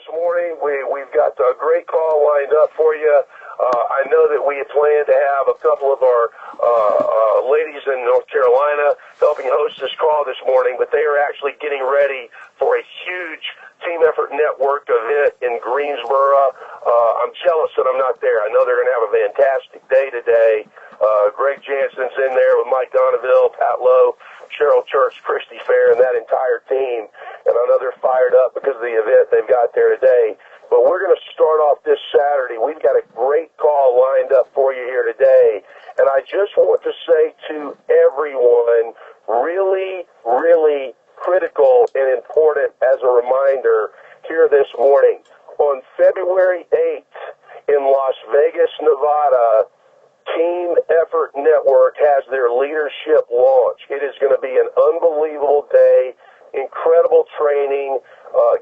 this morning. We've got a great call lined up for you. I know that we had planned to have a couple of our ladies in North Carolina helping host this call this morning, but they are actually getting ready for a huge Team Effort Network event in Greensboro. I'm jealous that I'm not there. I know they're going to have a fantastic day today. Greg Jansen's in there with Mike Donaville, Pat Lowe, Cheryl Church, Christy Fair, and that entire team. And I know they're fired up because of the event they've got there today. But we're going to start off this Saturday. We've got a great call lined up for you here today. And I just want to say to everyone, really, really critical and important as a reminder here this morning. On February 8th in Las Vegas, Nevada, Team Effort Network has their leadership launch. It is going to be an unbelievable day, incredible training,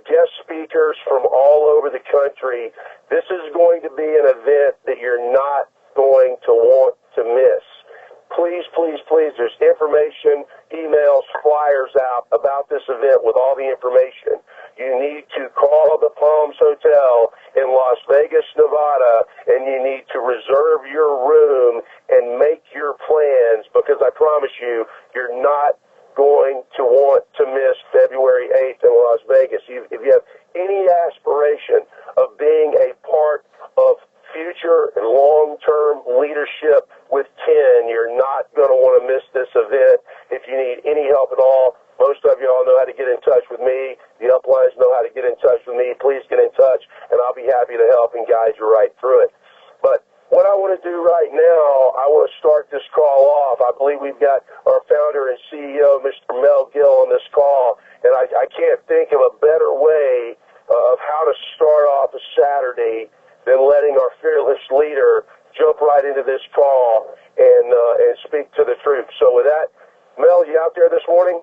guest speakers from all over the country. This is going to be an event that you're not going to want to miss. Please, please, please, there's information, emails, flyers out about this event with all the information. You need to call the Palms Hotel in Las Vegas, Nevada, and you need to reserve your room and make your plans, because I promise you, you're not going to want to miss February 8th in Las Vegas. If you have any aspiration of being a part of future and long-term leadership with 10, you're not going to want to miss this event. If you need any help at all, most of you all know how to get in touch with me. The uplines know how to get in touch with me. Please get in touch, and I'll be happy to help and guide you right through it. But what I want to do right now, I want to start this call off. I believe we've got our founder and CEO, Mr. Mel Gill, on this call, and I can't think of a better way of how to start off a Saturday than letting our fearless leader jump right into this call and speak to the troops. So with that, Mel, you out there this morning?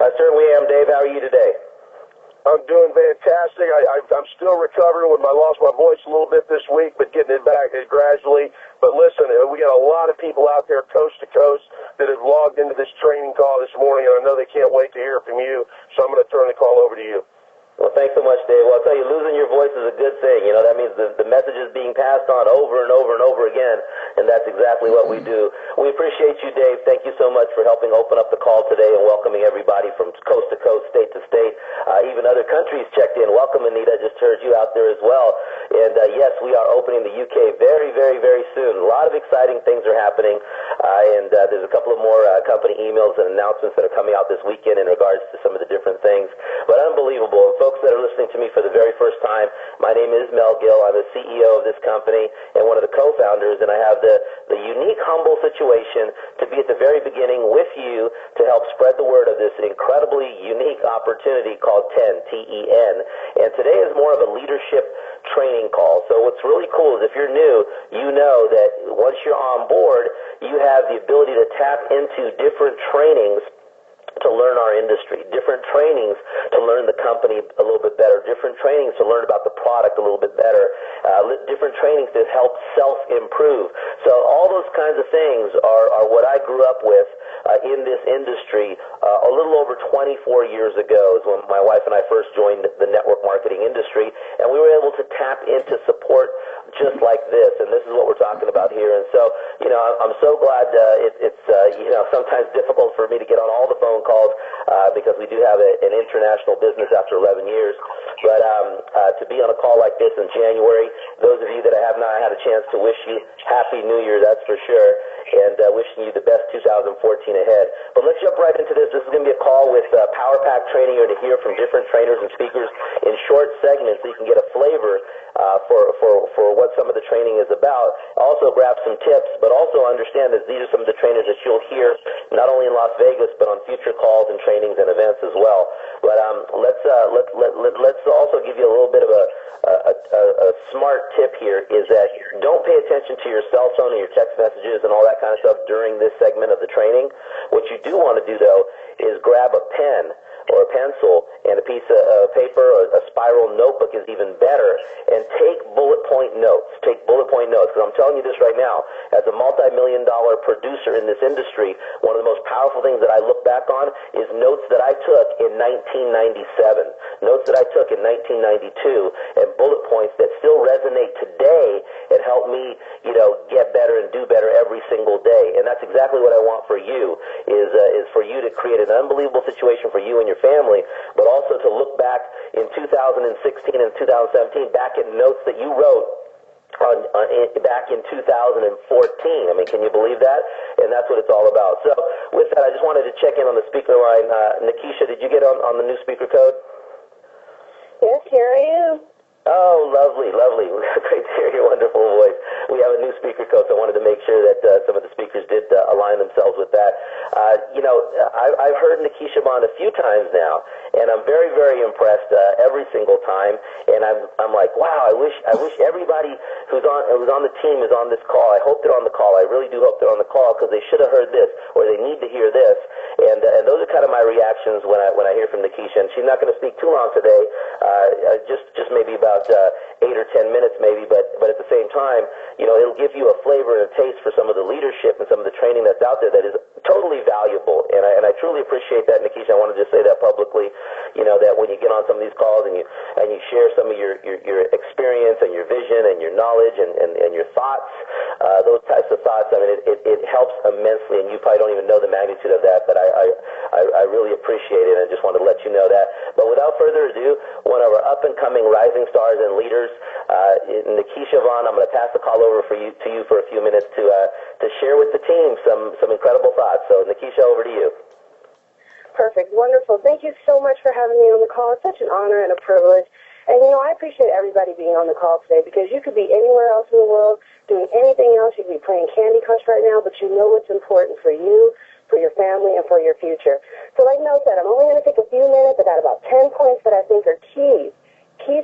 I certainly am, Dave. How are you today? I'm doing fantastic. I'm still recovering when I lost my voice a little bit this week, but getting it back gradually. But listen, we got a lot of people out there coast to coast that have logged into this training call this morning, and I know they can't wait to hear from you, so I'm going to turn the call over to you. Well, thanks so much, Dave. Well, I'll tell you, losing your voice is a good thing. You know, that means the message is being passed on over and over and over again, and that's exactly what we do. We appreciate you, Dave. Thank you so much for helping open up the call today and welcoming everybody from coast to coast, state to state. Even other countries checked in. Welcome, Anita. I just heard you out there as well. And, yes, we are opening the UK very, very, very soon. A lot of exciting things are happening, and there's a couple of more company emails and announcements that are coming out this weekend in regards to some of the different things. But unbelievable. Folks that are listening to me for the very first time, my name is Mel Gill. I'm the CEO of this company and one of the co-founders, and I have the unique, humble situation to be at the very beginning with you to help spread the word of this incredibly unique opportunity called 10, T-E-N. And today is more of a leadership training call. So what's really cool is if you're new, you know that once you're on board, you have the ability to tap into different trainings to learn our industry, different trainings to learn the company a little bit better, different trainings to learn about the product a little bit better, different trainings that help self-improve. So all those kinds of things are what I grew up with in this industry a little over 24 years ago is when my wife and I first joined the network marketing industry, and we were able to tap into support just like this, and this is what we're talking about here. And so, you know, I'm so glad it's you know, sometimes difficult for me to get on all the phone calls because we do have an international business after 11 years. But to be on a call like this in January, those of you that I have not had a chance to wish you Happy New Year, that's for sure, and wishing you the best 2014 ahead. But let's jump right into this. This is going to be a call with Power Pack Training, or to hear from different trainers and speakers in short segments so you can get a flavor for what some of the training is about. Also grab some tips, but also understand that these are some of the trainers that you'll hear not only in Las Vegas, but on future calls and trainings and events as well. But let's also give you a little bit of a smart tip here, is that don't pay attention to your cell phone and your text messages and all that kind of stuff during this segment of the training. What you do want to do, though, is grab a pen, or a pencil and a piece of paper or a spiral notebook is even better, and take bullet point notes. Take bullet point notes, because I'm telling you this right now, as a multi-million-dollar producer in this industry, one of the most powerful things that I look back on is notes that I took in 1997, notes that I took in 1992, and bullet points that still resonate today and help me, get better and do better every single day. And that's exactly what I want for you, is for you to create an unbelievable situation for you and your family, but also to look back in 2016 and 2017, back at notes that you wrote back in 2014. I mean, can you believe that? And that's what it's all about. So with that, I just wanted to check in on the speaker line. Nikisha, did you get on the new speaker code? Yes, here I am. Oh, lovely, lovely. Great to hear your wonderful voice. We have a new speaker code, so I wanted to make sure that some of the speakers did align themselves with that. I've heard Nikisha on a few times now, and I'm very, very impressed every single time. And I'm like, wow, I wish everybody who's on the team is on this call. I hope they're on the call. I really do hope they're on the call, because they should have heard this, or they need to hear this. And those are kind of my reactions when I hear from Nikisha. And she's not going to speak too long today, just maybe about 8 or 10 minutes maybe, but at the same time, it'll give you a flavor and a taste for some of the leadership and some of the training that's out there that is totally valuable. And I truly appreciate that, Nikisha. I want to just say that publicly, that when you get on some of these calls and you share some of your experience and your vision and your knowledge and your thoughts, those types of thoughts, I mean, it helps immensely, and you probably don't even know the magnitude of that, but I really appreciate it, and I just wanted to let you know that. But without further ado, one of our up-and-coming rising stars and leaders, Nikisha Vaughn, I'm going to pass the call over to you for a few minutes to share with the team some incredible thoughts. So, Nikisha, over to you. Perfect. Wonderful. Thank you so much for having me on the call. It's such an honor and a privilege. And, I appreciate everybody being on the call today, because you could be anywhere else in the world doing anything else. You could be playing Candy Crush right now, but you know what's important for you, for your family, and for your future. So like Mel said, I'm only going to take a few minutes. I got about 10 points that I think are key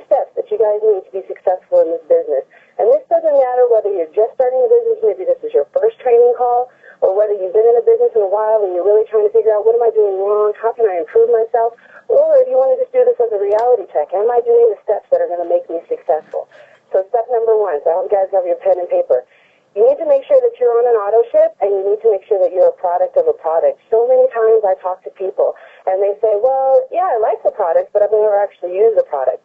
steps that you guys need to be successful in this business. And this doesn't matter whether you're just starting a business, maybe this is your first training call, or whether you've been in a business in a while and you're really trying to figure out, what am I doing wrong? How can I improve myself? Or if you want to just do this as a reality check, am I doing the steps that are going to make me successful? So step number 1, so I hope you guys have your pen and paper. You need to make sure that you're on an auto ship, and you need to make sure that you're a product of a product. So many times I talk to people, and they say, well, yeah, I like the product, but I've never actually used the product.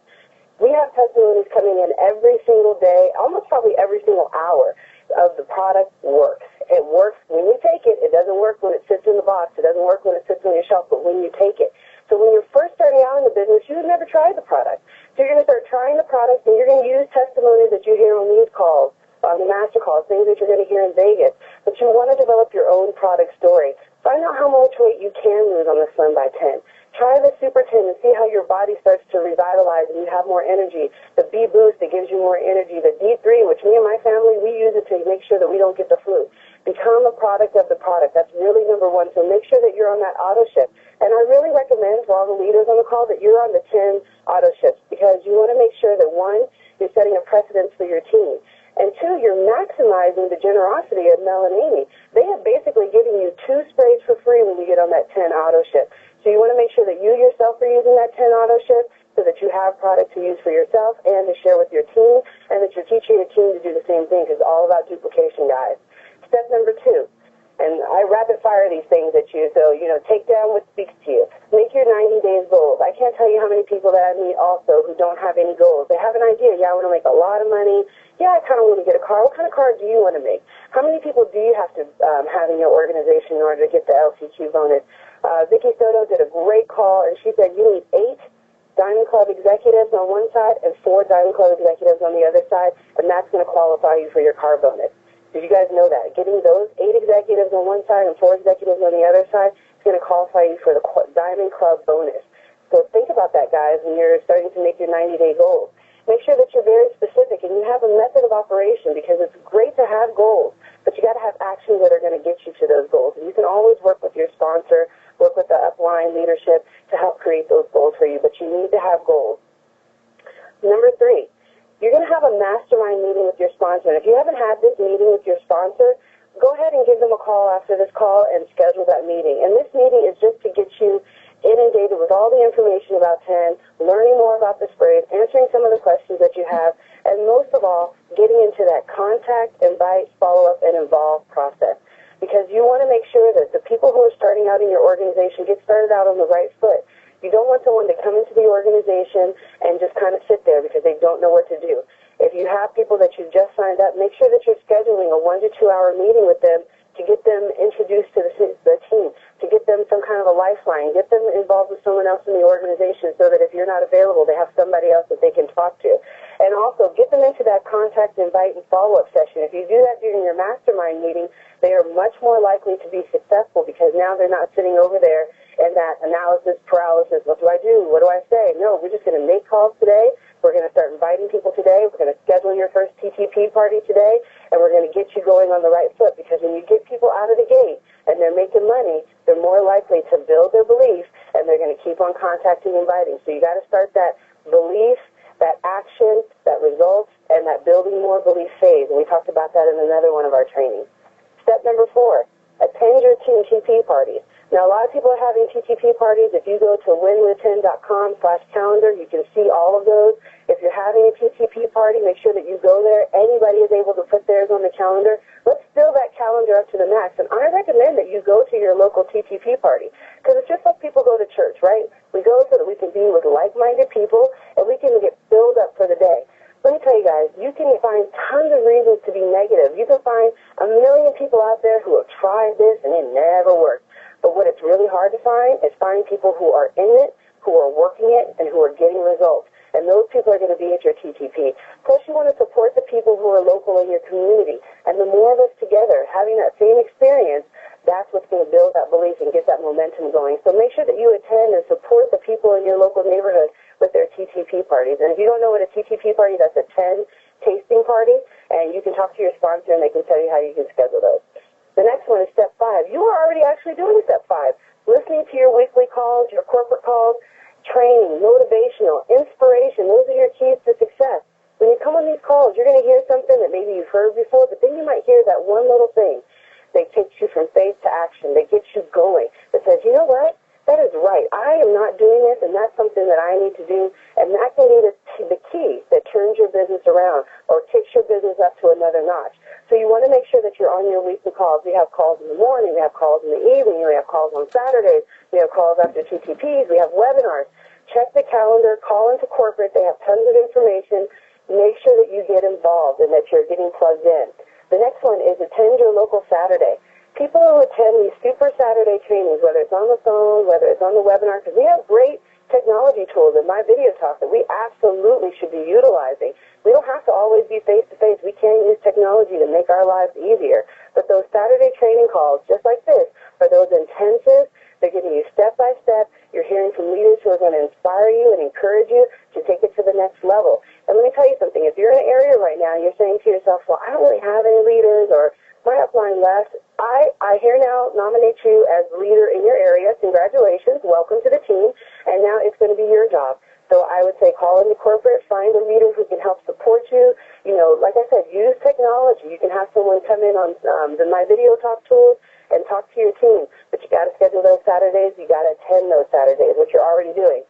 We have testimonies coming in every single day, almost probably every single hour, of the product works. It works when you take it. It doesn't work when it sits in the box. It doesn't work when it sits on your shelf, but when you take it. So when you're first starting out in the business, you've never tried the product. So you're going to start trying the product, and you're going to use testimonies that you hear on these calls, on the master calls, things that you're going to hear in Vegas. But you want to develop your own product story. Find out how much weight you can lose on the Slim by 10. Try the Super 10 and see how your body starts to revitalize and you have more energy. The B Boost that gives you more energy. The D3, which me and my family, we use it to make sure that we don't get the flu. Become a product of the product. That's really number 1. So make sure that you're on that auto ship. And I really recommend for all the leaders on the call that you're on the 10 auto ships, because you want to make sure that, 1, you're setting a precedence for your team. And 2, you're maximizing the generosity of Mel and Amy. They have basically given you 2 sprays for free when you get on that 10 auto ship. So you want to make sure that you yourself are using that 10 auto ship, so that you have product to use for yourself and to share with your team, and that you're teaching your team to do the same thing, because it's all about duplication, guys. Step number 2, and I rapid fire these things at you, so, take down what speaks to you. Make your 90 days goals. I can't tell you how many people that I meet also who don't have any goals. They have an idea. Yeah, I want to make a lot of money. Yeah, I kind of want to get a car. What kind of car do you want to make? How many people do you have to have in your organization in order to get the LCQ bonus? Vicky Soto did a great call, and she said you need 8 Diamond Club executives on one side and 4 Diamond Club executives on the other side, and that's going to qualify you for your car bonus. Did you guys know that? Getting those 8 executives on one side and 4 executives on the other side is going to qualify you for the Diamond Club bonus. So think about that, guys, when you're starting to make your 90-day goals. Make sure that you're very specific and you have a method of operation, because it's great to have goals, but you got to have actions that are going to get you to those goals. And you can always work with your sponsor, work with the upline leadership to help create those goals for you, but you need to have goals. Number 3, you're going to have a mastermind meeting with your sponsor. And if you haven't had this meeting with your sponsor, go ahead and give them a call after this call and schedule that meeting. And this meeting is just to get you inundated with all the information about 10, learning more about the sprays, answering some of the questions that you have, and most of all, getting into that contact, invite, follow-up, and involve process. Because you want to make sure that the people who are starting out in your organization get started out on the right foot. You don't want someone to come into the organization and just kind of sit there because they don't know what to do. If you have people that you've just signed up, make sure that you're scheduling a 1 to 2 hour meeting with them to get them introduced to the team, to get them some kind of a lifeline, get them involved with someone else in the organization so that if you're not available, they have somebody else that they can talk to. And also, get them into that contact, invite, and follow-up session. If you do that during your mastermind meeting, they are much more likely to be successful because now they're not sitting over there in that analysis paralysis. What do I do? What do I say? No, we're just going to make calls today. We're going to start inviting people today. We're going to schedule your first TTP party today, and we're going to get you going on the right foot because when you get people out of the gate and they're making money, they're more likely to build their belief, and they're going to keep on contacting and inviting. So you got to start that belief, that action, that results, and that building more belief phase. And we talked about that in another one of our trainings. Step number 4, attend your TTP parties. Now, a lot of people are having TTP parties. If you go to winwith10.com/calendar, you can see all of those. If you're having a TTP party, make sure that you go there. Anybody is able to put theirs on the calendar. Let's fill that calendar up to the max. And I recommend that you go to your local TTP party because it's just like people go to church, right? We go so that we can be with like-minded people and we can get filled up for the day. Let me tell you guys, you can find tons of reasons to be negative. You can find a million people out there who have tried this and it never worked. But what it's really hard to find is find people who are in it, who are working it, and who are getting results. And those people are going to be at your TTP. Plus, you want to support the people who are local in your community. And the more of us together having that same experience, that's what's going to build that belief and get that momentum going. So make sure that you attend and support the people in your local neighborhood with their TTP parties. And if you don't know what a TTP party, that's a 10 tasting party. And you can talk to your sponsor, and they can tell you how you can schedule those. The next one is step 5. You are already actually doing step 5. Listening to your weekly calls, your corporate calls, training, motivational, inspiration. Those are your keys to success. When you come on these calls, you're going to hear something that maybe you've heard before, but then you might hear that one little thing that takes you from faith to action, that gets you going, that says, you know what? That is right. I am not doing this, and that's something that I need to do, and that can be the key that turns your business around or takes your business up to another notch. So you want to make sure that you're on your weekly calls. We have calls in the morning. We have calls in the evening. We have calls on Saturdays. We have calls after TTPs. We have webinars. Check the calendar. Call into corporate. They have tons of information. Make sure that you get involved and that you're getting plugged in. The next one is attend your local Saturday. People who attend these super Saturday trainings, whether it's on the phone, whether it's on the webinar, because we have great technology tools in my video talk that we absolutely should be utilizing. We don't have to always be face-to-face. We can use technology to make our lives easier. But those Saturday training calls, just like this, are those intensive. They're giving you step-by-step. You're hearing from leaders who are going to inspire you and encourage you to take it to the next level. And let me tell you something. If you're in an area right now and you're saying to yourself, well, I don't really have any leaders or my upline left, I here now nominate you as leader in your area. Congratulations. Welcome to the team. And now it's going to be your job. So I would say call into corporate, find a leader who can help support you. You know, like I said, use technology. You can have someone come in on my video talk tools and talk to your team. But you got to schedule those Saturdays. You got to attend those Saturdays, which you're already doing.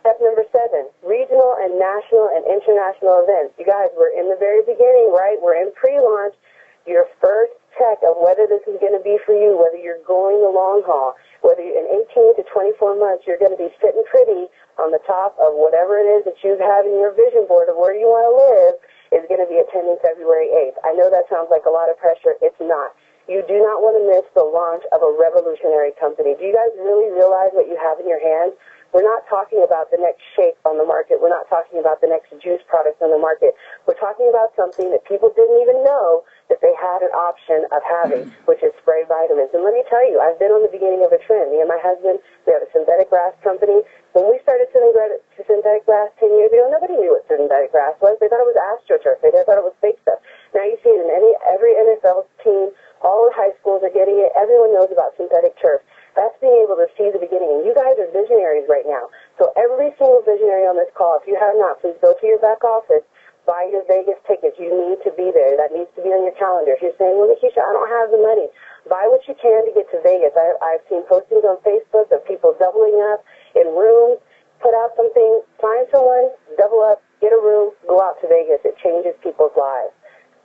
Step number 7, regional and national and international events. You guys, we're in the very beginning, right? We're in pre-launch. Your first check of whether this is going to be for you, whether you're going the long haul, whether in 18 to 24 months you're going to be sitting pretty on the top of whatever it is that you have in your vision board of where you want to live, is going to be attending February 8th. I know that sounds like a lot of pressure. It's not. You do not want to miss the launch of a revolutionary company. Do you guys really realize what you have in your hands? We're not talking about the next shake on the market. We're not talking about the next juice product on the market. We're talking about something that people didn't even know that they had an option of having, which is spray vitamins. And let me tell you, I've been on the beginning of a trend. Me and my husband, we have a synthetic grass company. When we started synthetic grass 10 years ago, nobody knew what synthetic grass was. They thought it was AstroTurf. They thought it was fake stuff. Now you see it in every NFL team. All the high schools are getting it. Everyone knows about synthetic turf. That's being able to see the beginning. And you guys are visionaries right now. So every single visionary on this call, if you have not, please go to your back office, buy your Vegas tickets. You need to be there. That needs to be on your calendar. If you're saying, well, Nikisha, I don't have the money. Buy what you can to get to Vegas. I've seen postings on Facebook of people doubling up in rooms. Put out something, find someone, double up, get a room, go out to Vegas. It changes people's lives.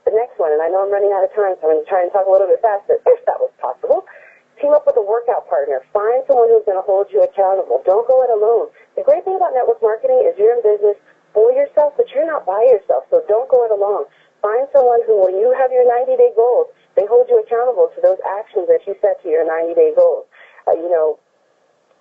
The next one, and I know I'm running out of time, so I'm going to try and talk a little bit faster, if that was possible. Team up with a workout partner. Find someone who's going to hold you accountable. Don't go it alone. The great thing about network marketing is you're in business for yourself, but you're not by yourself, so don't go it alone. Find someone who, when you have your 90-day goals, they hold you accountable to those actions that you set to your 90-day goals.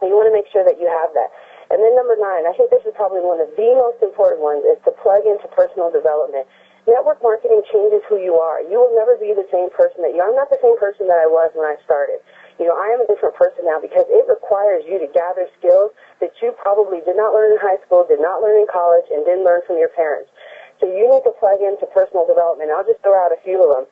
You want to make sure that you have that. And then number 9, I think this is probably one of the most important ones, is to plug into personal development. Network marketing changes who you are. You will never be the same person that you are. I'm not the same person that I was when I started. I am a different person now because it requires you to gather skills that you probably did not learn in high school, did not learn in college, and didn't learn from your parents. So you need to plug into personal development. I'll just throw out a few of them.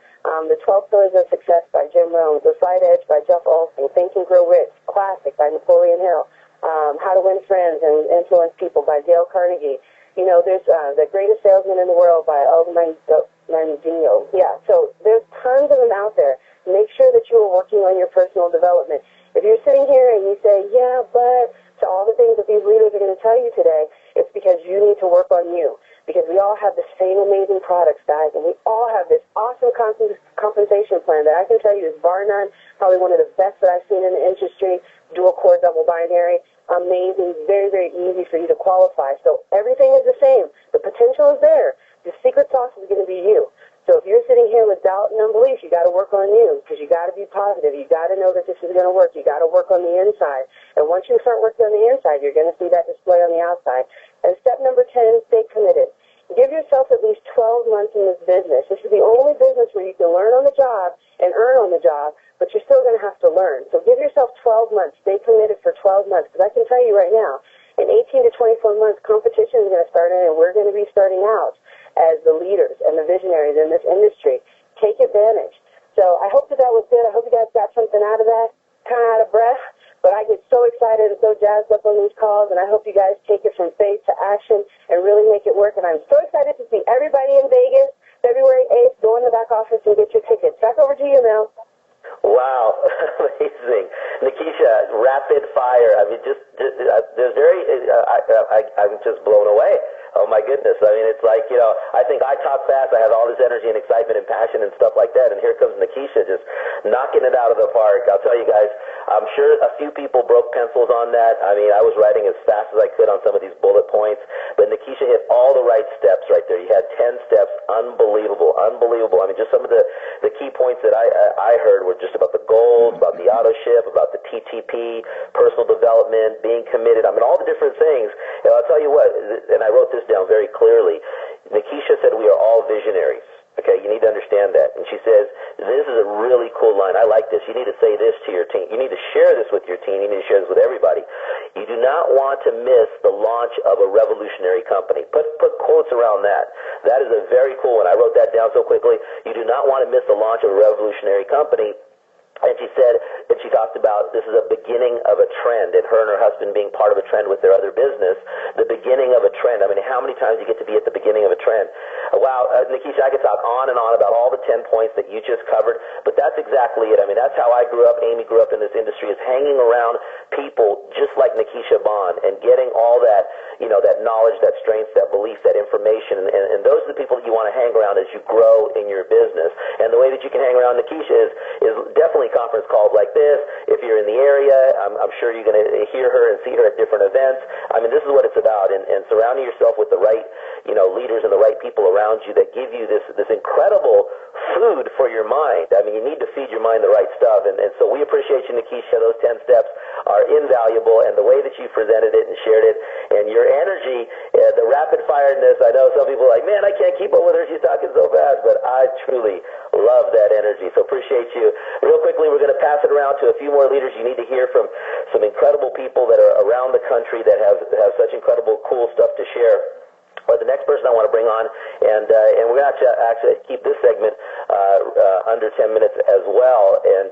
The 12 Pillars of Success by Jim Rohn, The Slight Edge by Jeff Olson, Think and Grow Rich, Classic by Napoleon Hill, How to Win Friends and Influence People by Dale Carnegie. There's The Greatest Salesman in the World by El Mandino. Yeah, so there's tons of them out there. Make sure that you are working on your personal development. If you're sitting here and you say, yeah, but to all the things that these leaders are going to tell you today, it's because you need to work on you. Because we all have the same amazing products, guys, and we all have this awesome compensation plan that I can tell you is bar none, probably one of the best that I've seen in the industry, dual core, double binary, amazing, very, very easy for you to qualify. So everything is the same. The potential is there. The secret sauce is going to be you. So if you're sitting here with doubt and unbelief, you got to work on you because you got to be positive. You got to know that this is going to work. You got to work on the inside. And once you start working on the inside, you're going to see that display on the outside. And step number 10, stay committed. Give yourself at least 12 months in this business. This is the only business where you can learn on the job and earn on the job, but you're still going to have to learn. So give yourself 12 months. Stay committed for 12 months because I can tell you right now, in 18 to 24 months, competition is going to start in, and we're going to be starting out as the leaders and the visionaries in this industry. Take advantage. So I hope that was good. I hope you guys got something out of that. Kind of out of breath, but I get so excited and so jazzed up on these calls, and I hope you guys take it from faith to action and really make it work. And I'm so excited to see everybody in Vegas, February 8th. Go in the back office and get your tickets. Back over to you, Mel. Wow, amazing. Nikisha, rapid fire. I mean, I'm just blown away. Oh my goodness. I mean, it's like, I think I talk fast. I have all this energy and excitement and passion and stuff like that. And here comes Nikisha just knocking it out of the park. I'll tell you guys, I'm sure a few people broke pencils on that. I mean, I was writing as fast as I could on some of these bullet points, but Nikisha hit all the right steps right there. You had 10 steps. Unbelievable. Unbelievable. I mean, just some of the key points that I heard were just about the goals, about the auto ship, about the TTP, personal development, being committed. I mean, all the different things. And I'll tell you what, and I wrote this down very clearly. Nikisha said we are all visionaries. Okay, you need to understand that. And she says, this is a really cool line. I like this. You need to say this to your team. You need to share this with your team. You need to share this with everybody. You do not want to miss the launch of a revolutionary company. Put quotes around that. That is a very cool one. I wrote that down so quickly. You do not want to miss the launch of a revolutionary company. And she said, and she talked about this is a beginning of a trend, and her and her husband being part of a trend with their other business, the beginning of a trend. I mean, how many times do you get to be at the beginning of a trend? Wow, Nikisha, I could talk on and on about all the 10 points that you just covered, but that's exactly it. I mean, that's how I grew up. Amy grew up in this industry, is hanging around people just like Nikisha Bond and getting all that, that knowledge, that strength, that belief, that information, and those are the people that you want to hang around as you grow in your business. And the way that you can hang around Nikisha is definitely conference calls like this. If you're in the area, I'm sure you're going to hear her and see her at different events. I mean, this is what it's about, and surrounding yourself with the right, leaders and the right people around you that give you this incredible food for your mind. I mean, you need to feed your mind the right stuff, and so we appreciate you, Nikisha. Those 10 steps are invaluable, and the way that you presented it and shared it, and your energy, the rapid-firedness. I know some people are like, man, I can't keep up with her. She's talking so fast, but I truly love that energy, so appreciate you. Real quickly, we're going to pass it around to a few more leaders. You need to hear from some incredible people that are around the country that have such incredible, cool stuff to share. But the next person I want to bring on, and we're going to actually keep this segment under 10 minutes as well, and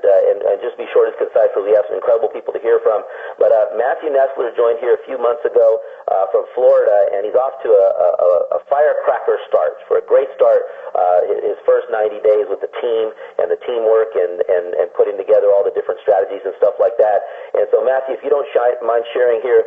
just be short and concise because we have some incredible people to hear from. But Matthew Nessler joined here a few months ago from Florida, and he's off to a firecracker cracker start, for a great start, his first 90 days with the team and the teamwork and putting together all the different strategies and stuff like that. And so, Matthew, if you don't mind sharing here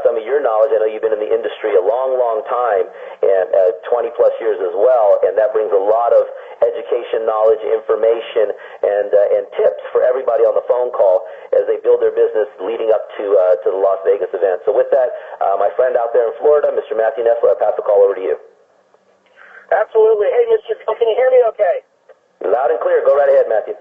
some of your knowledge, I know you've been in the industry a long, long time, and 20-plus years as well, and that brings a lot of education, knowledge, information, and tips for everybody on the phone call as they build their business leading up to the Las Vegas event. So with that, my friend out there in Florida, Mr. Matthew Nessler, I pass the call over to you. Absolutely. Hey, Mr. Gill, can you hear me okay? Loud and clear. Go right ahead, Matthew.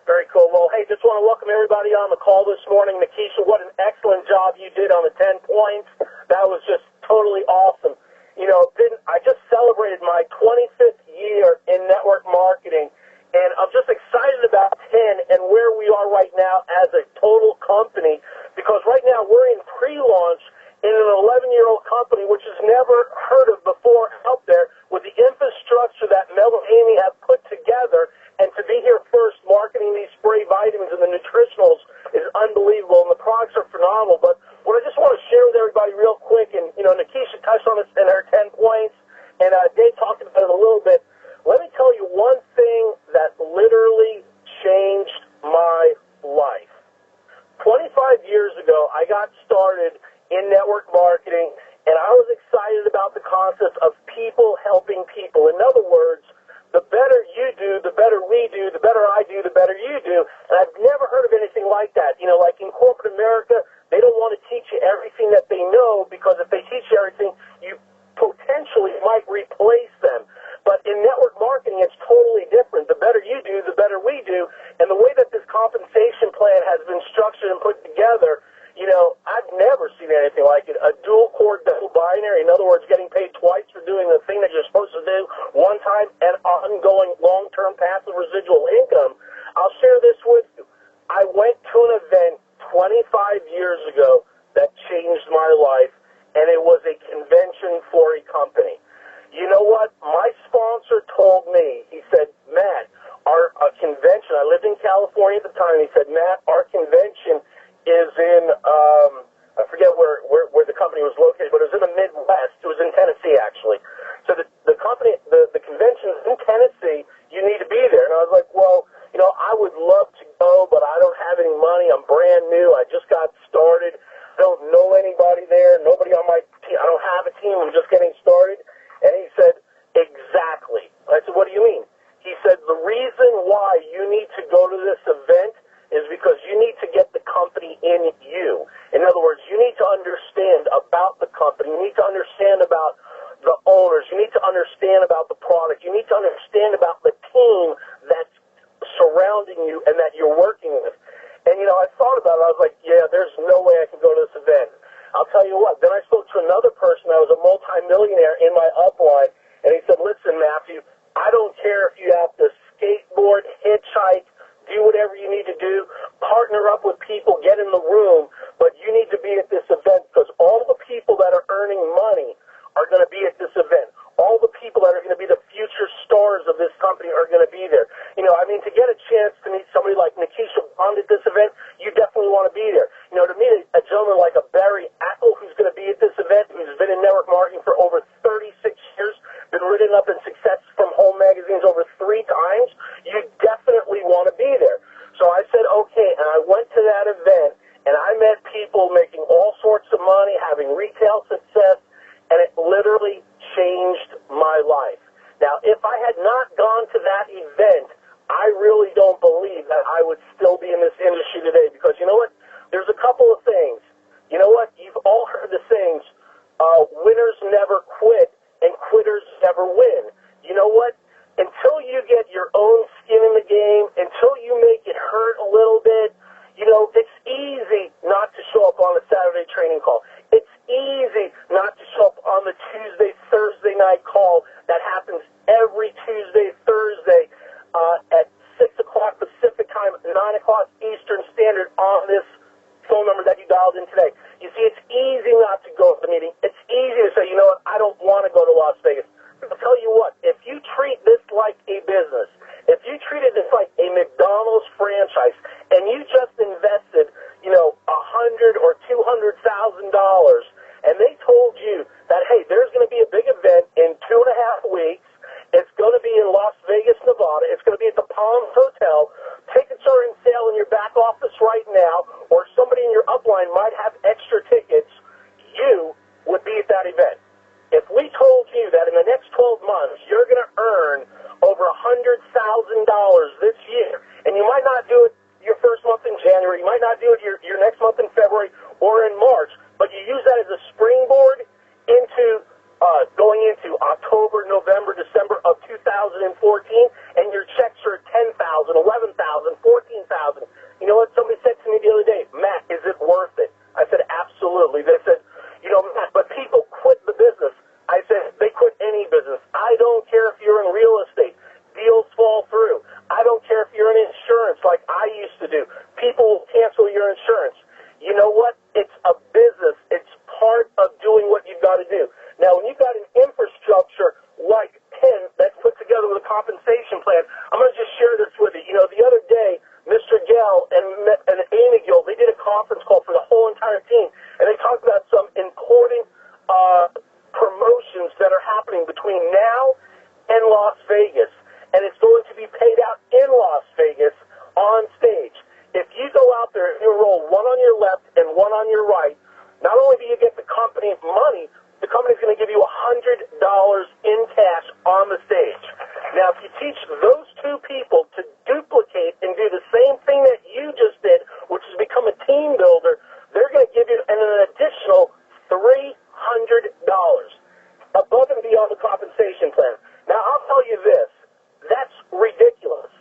Very cool. Well, hey, just want to welcome everybody on the call this morning. Nikisha, what an excellent job you did on the 10 points. That was just totally awesome. You know, I just celebrated my 25th year in network marketing, and I'm just excited about 10 and where we are right now as a total company, because right now we're in pre-launch in an 11-year-old company, which is never heard of before out there, with the infrastructure that Mel and Amy have put together. And to be here first marketing these spray vitamins and the nutritionals is unbelievable, and the products are phenomenal. But what I just want to share with everybody real quick, and, you know, Nikisha touched on this in her 10 points, and Dave talked about it a little bit. Let me tell you one thing that literally changed my life. 25 years ago, I got started in network marketing, and I was excited about the concept of people helping people. In other words, the better you do, the better we do, the better I do, the better you do. And I've never heard of anything like that. You know, like in corporate America, they don't want to teach you everything that they know, because if they teach you everything, you potentially might replace them. But in network marketing, it's totally different. The better you do, the better we do. And the way that this compensation plan has been structured and put together, you know, I've never seen anything like it. A dual core, double binary. In other words, getting paid twice for doing the thing that you're supposed to do one time, and ongoing long-term passive residual income. I'll share this with you. I went to an event 25 years ago that changed my life, and it was a convention for a company. You know what? My sponsor told me, he said, Matt, our convention, I lived in California at the time, he said, Matt, our convention is in, I forget where the company was located, but it was in the Midwest. It was in Tennessee, actually. So the company, the convention is in Tennessee. You need to be there. And I was like, well, you know, I would love to go, but I don't have any money. I'm brand new. I just got started. I don't know anybody there. Nobody on my team. I don't have a team. I'm just getting started. And he said, exactly. I said, what do you mean? He said, the reason why you need to go to this event is because you need to get the company in you. In other words, you need to understand about the company. You need to understand about the owners. You need to understand about the product. You need to understand about the team that's surrounding you and that you're working with. And, you know, I thought about it. I was like, yeah, there's no way I can go to this event. I'll tell you what. Then I spoke to another person that was a multimillionaire in my upline, and he said, listen, Matthew, I don't care if you have to skateboard, hitchhike, do whatever you need to do, partner up with people, get in the room, but you need to be at this event, because all the people that are earning money are going to be at this event. All the people that are going to be the future stars of this company are going to be there. You know, I mean, to get a chance to meet somebody like Nikisha Bond at this event, you definitely want to be there. You know, to meet a gentleman like a Barry Ackle, who's going to be at this event, who's been in network marketing for over 36 years, been written up in Success from Home magazines over 3 times, you definitely want to be there. So I said, okay, and I went to that event, and I met people making all sorts of money, having retail success, and it literally changed my life. Now, if I had not gone to that event, I really don't believe that I would still be in this industry today, because you know what? There's a couple of things. You know what? You've all heard the sayings, winners never quit and quitters never win. You know what? Until you get your own skin in the game, until you make it hurt a little bit, you know, it's easy not to show up on a Saturday training call. It's easy not to show up on the Tuesday, Thursday night call that happens every Tuesday, Thursday at 6 o'clock Pacific time, 9 o'clock Eastern Standard on this phone number that you dialed in today. You see, it's easy not to go to the meeting. It's easy to say, you know what, I don't want to go to Las Vegas. I'll tell you what, if you treat this like a business, if you treated this like a McDonald's franchise, and you just invested, you know, $100,000 or $200,000, and they told you that, hey, there's going to be a big event in 2.5 knows you're going to earn over $100,000 this year, and you might not do it your first month in January, you might not do it your next month in February or in March, but you use that as a springboard into going into October, November, December of 2014, and your checks are $10,000, $11,000, $14,000. You know what? Somebody said to me the other day, Matt, is it worth it? I said, absolutely. They said, you know, Matt, but people quit the business. I said, they quit any business. I don't care if you're in real estate. Deals fall through. I don't care if you're in insurance like I used to do. People will cancel your insurance. You know what? It's a business. It's part of doing what you've got to do. Now, when you've got an infrastructure like Penn that's put together with a compensation plan, I'm going to just share this with you. You know, the other day, Mr. Gill and Amy Gill, they did a conference call for the whole entire team, and they talked about some important promotions that are happening between now and Las Vegas, and it's going to be paid out in Las Vegas on stage. If you go out there and you roll one on your left and one on your right, not only do you get the company money, the company's going to give you $100 in cash on the stage. Now, if you teach those two people to duplicate and do the same thing that you just did, which is become a team builder, they're going to give you an additional $300 above and beyond the compensation plan. Now, I'll tell you this. That's ridiculous.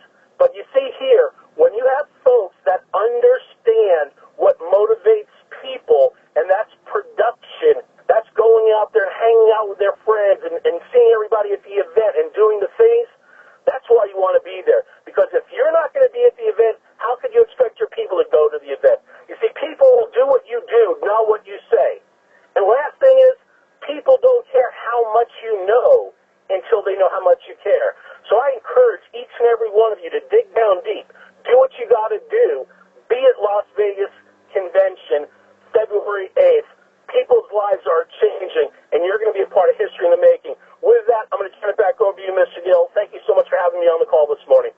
But you see here, when you have folks that understand what motivates people, and that's production, that's going out there and hanging out with their friends and seeing everybody at the event and doing the things, that's why you want to be there. Because if you're not going to be at the event, how could you expect your people to go to the event? You see, people will do what you do, not what you say. And last thing is, people don't care how much you know until they know how much you care. So I encourage each and every one of you to dig down deep. Do what you got to do. Be at Las Vegas Convention, February 8th. People's lives are changing, and you're going to be a part of history in the making. With that, I'm going to turn it back over to you, Mr. Gill. Thank you so much for having me on the call this morning.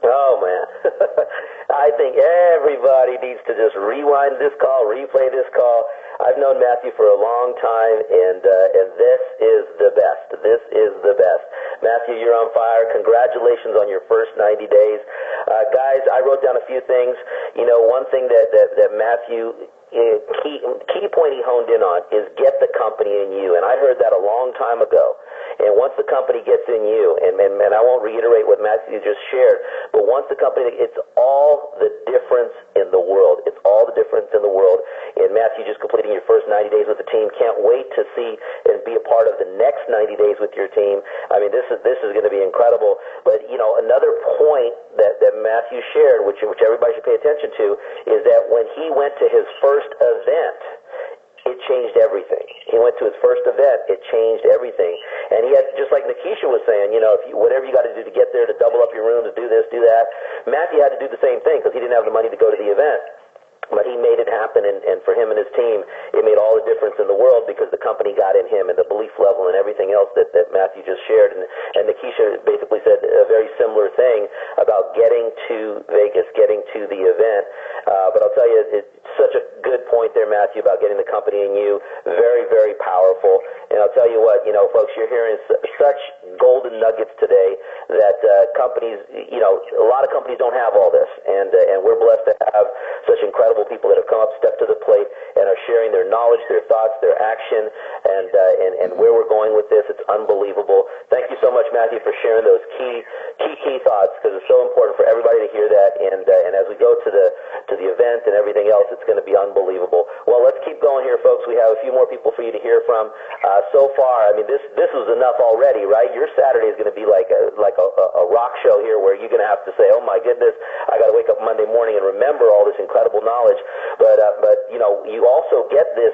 Oh, man. I think everybody needs to just rewind this call, replay this call. I've known Matthew for a long time, and this is the best. This is the best. Matthew, you're on fire. Congratulations on your first 90 days. Guys, I wrote down a few things. You know, one thing that Matthew... key point he honed in on is get the company in you, and I heard that a long time ago. And once the company gets in you, and I won't reiterate what Matthew just shared, but once the company, it's all the difference in the world. It's all the difference in the world. And Matthew, just completing your first 90 days with the team, can't wait to see and be a part of the next 90 days with your team. I mean, this is going to be incredible. But you know, another point that Matthew shared, which everybody should pay attention to, is that when he went to his first event, it changed everything. He went to his first event, it changed everything. And he had, just like Nikisha was saying, you know, whatever you got to do to get there, to double up your room, to do this, do that, Matthew had to do the same thing because he didn't have the money to go to the event. But he made it happen, and for him and his team, it made all the difference in the world because the company got in him and the belief level and everything else that Matthew just shared. And Nikisha basically said a very similar thing about getting to Vegas, getting to the event. But I'll tell you, it's such a good point there, Matthew, about getting the company in you. Very, very powerful. And I'll tell you what, you know, folks, you're hearing such golden nuggets today that companies, you know, a lot of companies don't have all this. And we're blessed to have such incredible people that have come up, stepped to the plate, and are sharing their knowledge, their thoughts, their action, and where we're going with this. It's unbelievable. Thank you so much, Matthew, for sharing those key thoughts, because it's so important for everybody to hear that. And as we go to the event and everything else, it's going to be unbelievable. Well, let's keep going here, folks. We have a few more people for you to hear from. So far, I mean, this was enough already, right? Your Saturday is going to be like a rock show here, where you're going to have to say, "Oh my goodness, I got to wake up Monday morning and remember all this incredible knowledge." But you know, you also get this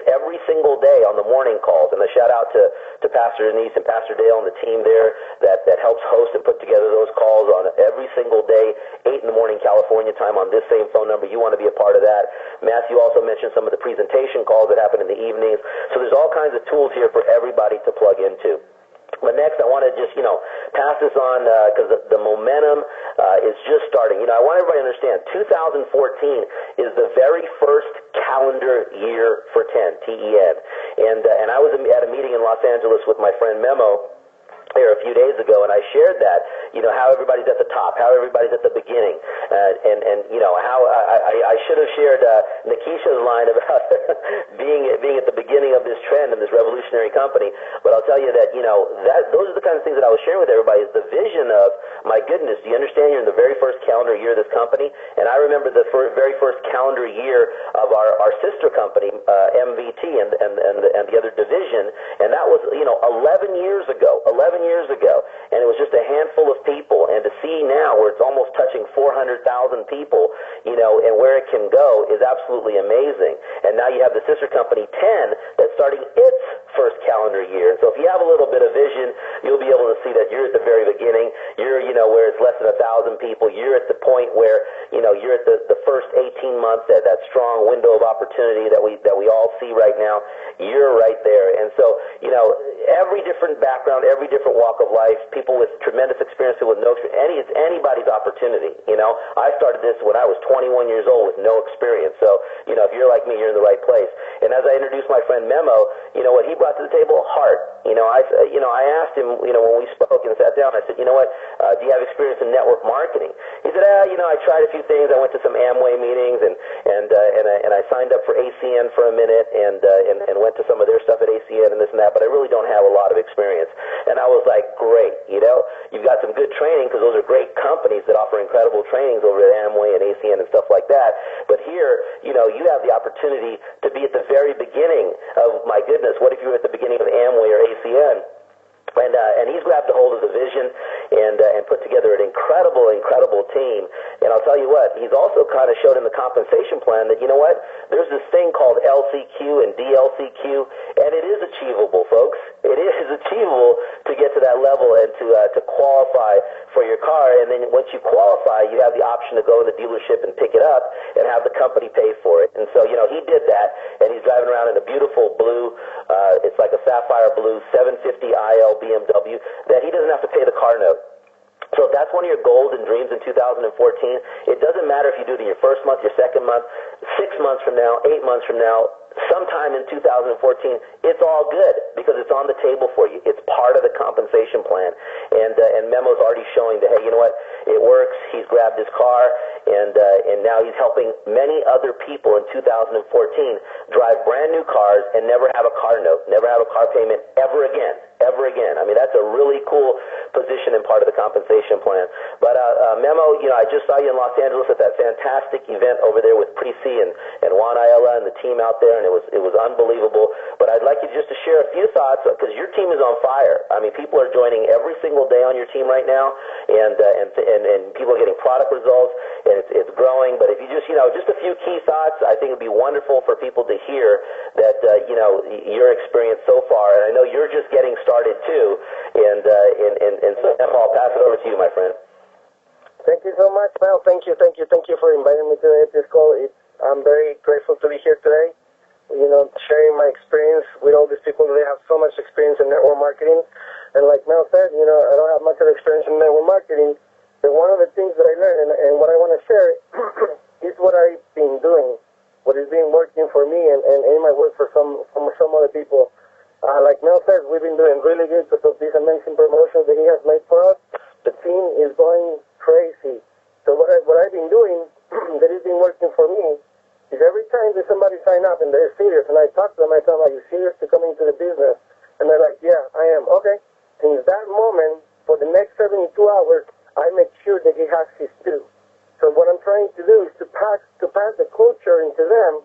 every single day on the morning calls. And a shout out to Pastor Denise and Pastor Dale and the team there that helps host and put together those calls on every single day, 8 in the morning California time on this same phone number. You want to be a part of that. Matthew also mentioned some of the presentation calls that happen in the evenings. So there's all kinds of tools here for everybody to plug into. But next, I want to just, you know, pass this on because the momentum is just starting. You know, I want everybody to understand 2014 is the very first calendar year for TEN, T-E-N. And I was at a meeting in Los Angeles with my friend Memo there a few days ago, and I shared that, how everybody's at the top, how everybody's at the beginning, and how I should have shared Nikisha's line about being at the beginning of this trend and this revolutionary company. But I'll tell you that, those are the kind of things that I was sharing with everybody, is the vision of, my goodness, do you understand you're in the very first calendar year of this company? And I remember the very first calendar year of our sister company, MVT, and the other division, and that was, 11 years ago, and it was just a handful of people, and to see now where it's almost touching 400,000 people, and where it can go is absolutely amazing. And now you have the sister company 10 that's starting its first calendar year. And so if you have a little bit of vision, you'll be able to see that you're at the very beginning. You're, where it's less than 1,000 people. You're at the point where, you're at the first 18 months, that strong window of opportunity that we all see right now. You're right there. And so, every different background, every different walk of life, people with tremendous experience with no experience, it's anybody's opportunity. I started this when I was 21 years old with no experience. So, if you're like me, you're in the right place. And as I introduced my friend Memo, what he brought to the table, heart. I asked him, when we spoke and sat down, I said, do you have experience in network marketing? He said, I tried a few things. I went to some Amway meetings and I signed up for ACN for a minute and went to some of their stuff at ACN and this and that, but I really don't have a lot of experience. And I was like, great, you've got some good training, because those are great companies that offer incredible trainings over at Amway and ACN and stuff like that. But here, you have the opportunity to be at the very beginning of, my goodness, what if you were at the beginning of Amway or ACN? And he's grabbed a hold of the vision and put together an incredible team. And I'll tell you what, he's also kind of showed in the compensation plan that, there's this thing called LCQ and DLCQ, and it is achievable, folks. It is achievable to get to that level and to qualify for your car. And then once you qualify, you have the option to go to the dealership and pick it up and have the company pay for it. And so, he did that, and he's driving around in a beautiful blue, it's like a sapphire blue 750 IL BMW that he doesn't have to pay the car note. So if that's one of your goals and dreams in 2014, it doesn't matter if you do it in your first month, your second month, 6 months from now, 8 months from now, sometime in 2014, it's all good because it's on the table for you. It's part of the compensation plan. And Memo's already showing that, hey, you know what? It works. He's grabbed his car, and now he's helping many other people in 2014 drive brand new cars and never have a car note, never have a car payment ever again. I mean, that's a really cool position and part of the compensation plan. But Memo, I just saw you in Los Angeles at that fantastic event over there with Preci and Juan Ayala and the team out there, and it was unbelievable. But I'd like you just to share a few thoughts, because your team is on fire. I mean, people are joining every single day on your team right now, and people are getting product results, and it's growing. But if you just a few key thoughts, I think it'd be wonderful for people to hear that your experience so far. And I know you're just getting started too, and so I'll pass it over to you, my friend. Thank you so much, Mel. Thank you for inviting me today at this call. I'm very grateful to be here today. Sharing my experience with all these people. They have so much experience in network marketing, and like Mel said, I don't have much of experience in network marketing. But one of the things that I learned and what I want to share is what I've been doing, what has been working for me, and in my work for some other people. Like Mel says, we've been doing really good because of these amazing promotions that he has made for us. The team is going crazy. So what I've been doing that has been working for me is every time that somebody sign up and they're serious, and I talk to them, I tell them, are you serious to come into the business? And they're like, yeah, I am. Okay. Since that moment, for the next 72 hours, I make sure that he has his due. So what I'm trying to do is to pass the culture into them,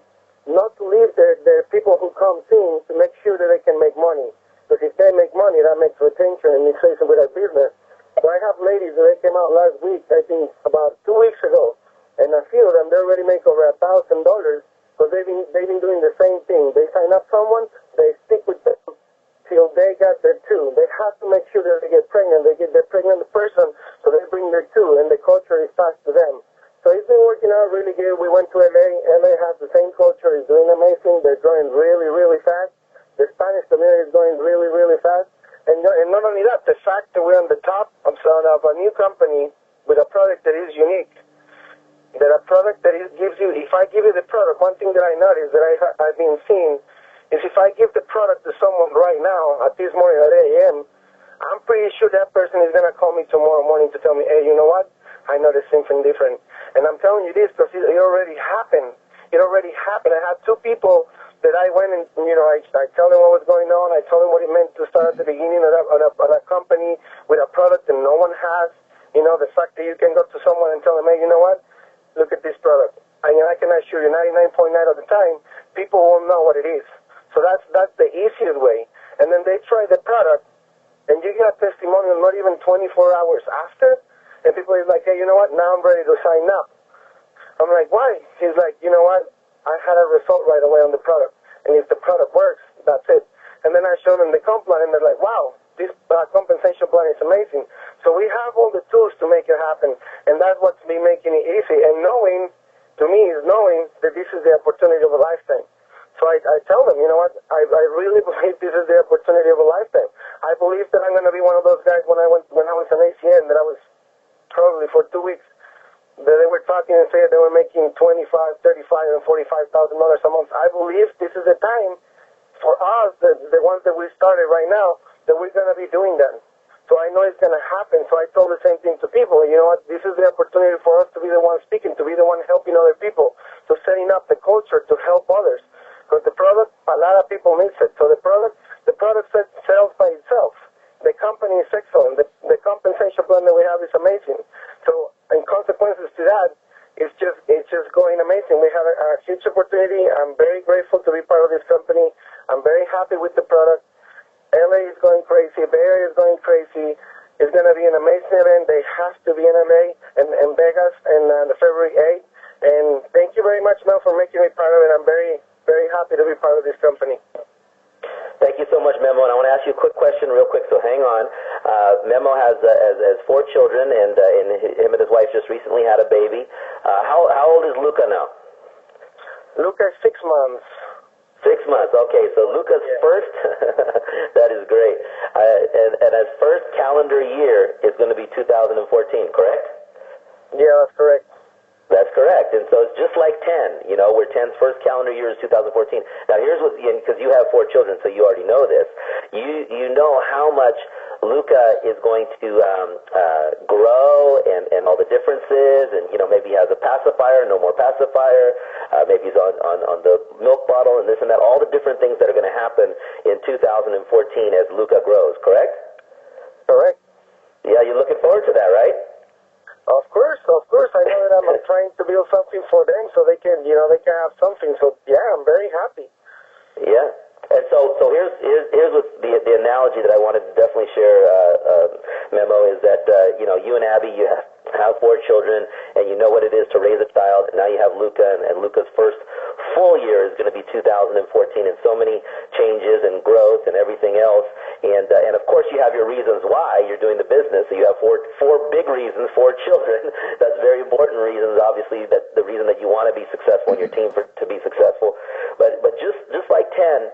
not to leave their people who come in, to make sure that they can make money. Because if they make money, that makes retention and mixation with our business. So I have ladies that they came out last week, I think about 2 weeks ago, and a few of them, they already make over $1,000 because they've been doing the same thing. They sign up someone, they stick with them till they got their two. They have to make sure that they get pregnant. They get their pregnant person, so they bring their two, and the culture is passed to them. So it's been working out really good. We went to LA. LA has the same culture. It's doing amazing. They're growing really, really fast. The Spanish community is growing really, really fast. And not only that, the fact that we're on the top of a new company with a product that is unique, that a product that gives you, if I give you the product, one thing that I noticed that I've been seeing is if I give the product to someone right now, at this morning at 8 a.m., I'm pretty sure that person is going to call me tomorrow morning to tell me, hey, you know what? I noticed something different. And I'm telling you this because it already happened. It already happened. I had 2 people that I went and, I tell them what was going on. I told them what it meant to start at the beginning of a company with a product that no one has. The fact that you can go to someone and tell them, hey, you know what? Look at this product. I can assure you 99.9 of the time, people won't know what it is. So that's the easiest way. And then they try the product, and you get a testimonial not even 24 hours after, and people are like, hey, you know what? Now I'm ready to sign up. I'm like, why? He's like, you know what? I had a result right away on the product. And if the product works, that's it. And then I showed them the comp plan, and they're like, wow, this compensation plan is amazing. So we have all the tools to make it happen, and that's what's been making it easy. And knowing, to me, is knowing that this is the opportunity of a lifetime. So I tell them, you know what, I really believe this is the opportunity of a lifetime. I believe that I'm going to be one of those guys when I was an ACN, that I was probably for 2 weeks, that they were talking and saying they were making $25,000, $35,000, and $45,000 a month. I believe this is the time for us, the ones that we started right now, that we're going to be doing that. So I know it's going to happen. So I told the same thing to people. You know what? This is the opportunity for us to be the one speaking, to be the one helping other people, to setting up the culture to help others. Because the product, a lot of people miss it. So the product sells by itself. The company is excellent. The compensation plan that we have is amazing. So in consequences to that, it's just going amazing. We have a huge opportunity. I'm very grateful to be part of this company. I'm very happy with the product. LA is going crazy. Bay Area is going crazy. It's going to be an amazing event. They have to be in LA and Vegas and February 8th. And thank you very much, Mel, for making me part of it. I'm very, very happy to be part of this company. Thank you so much, Memo. And I want to ask you a quick question real quick, so hang on. Memo has 4 children, and him and his wife just recently had a baby. How old is Luca now? Luca is 6 months. 6 months. Okay, so Luca's first, that is great. And his first calendar year is going to be 2014, correct? Yeah, that's correct. That's correct. And so it's just like 10, where 10's first calendar year is 2014. Now here's what, because you have 4 children, so you already know this. You know how much Luca is going to grow and all the differences, and maybe he has a pacifier, no more pacifier, maybe he's on the milk bottle and this and that, all the different things that are going to happen in 2014 as Luca grows, correct? Correct. Yeah, you're looking forward to that, right? Of course. I know that I'm trying to build something for them so they can have something. So yeah, I'm very happy. Yeah. And so here's what the analogy that I wanted to definitely share, Memo, is that you and Abby, you have 4 children, and you know what it is to raise a child. And now you have Luca, and Luca's first full year is going to be 2014, and so many changes and growth and everything else. And of course you have your reasons why you're doing the business. So you have four big reasons, 4 children. That's very important reasons. Obviously, that the reason that you want to be successful in your team to be successful. But just like 10.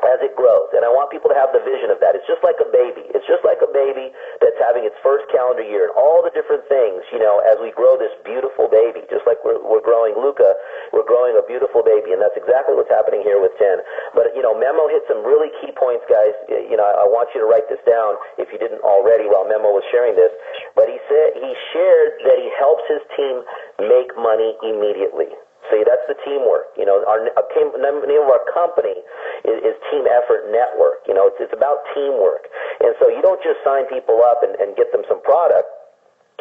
As it grows, and I want people to have the vision of that. It's just like a baby. It's just like a baby that's having its first calendar year, and all the different things, as we grow this beautiful baby, just like we're growing Luca, we're growing a beautiful baby, and that's exactly what's happening here with 10. But, Memo hit some really key points, guys. I want you to write this down if you didn't already while Memo was sharing this. But he shared that he helps his team make money immediately. See, that's the teamwork. Our name of our company is Team Effort Network. It's about teamwork. And so you don't just sign people up and get them some product.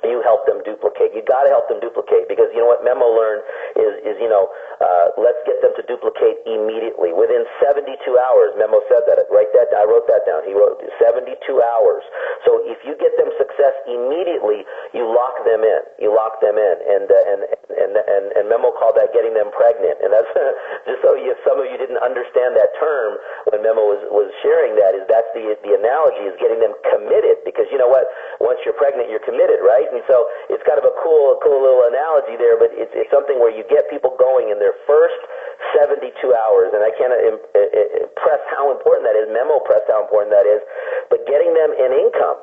You help them duplicate. You got to help them duplicate, because what Memo learned is let's get them to duplicate immediately within 72 hours. Memo said that. I wrote that down. He wrote 72 hours. So if you get them success immediately, you lock them in. And Memo called that getting them pregnant. And that's just so some of you didn't understand that term when Memo was sharing that. That's the analogy, is getting them committed, because you know what? Once you're pregnant, you're committed, right? And so it's kind of a cool little analogy there, but it's something where you get people going in their first 72 hours, and I can't impress how important that is. Memo pressed how important that is, but getting them an income.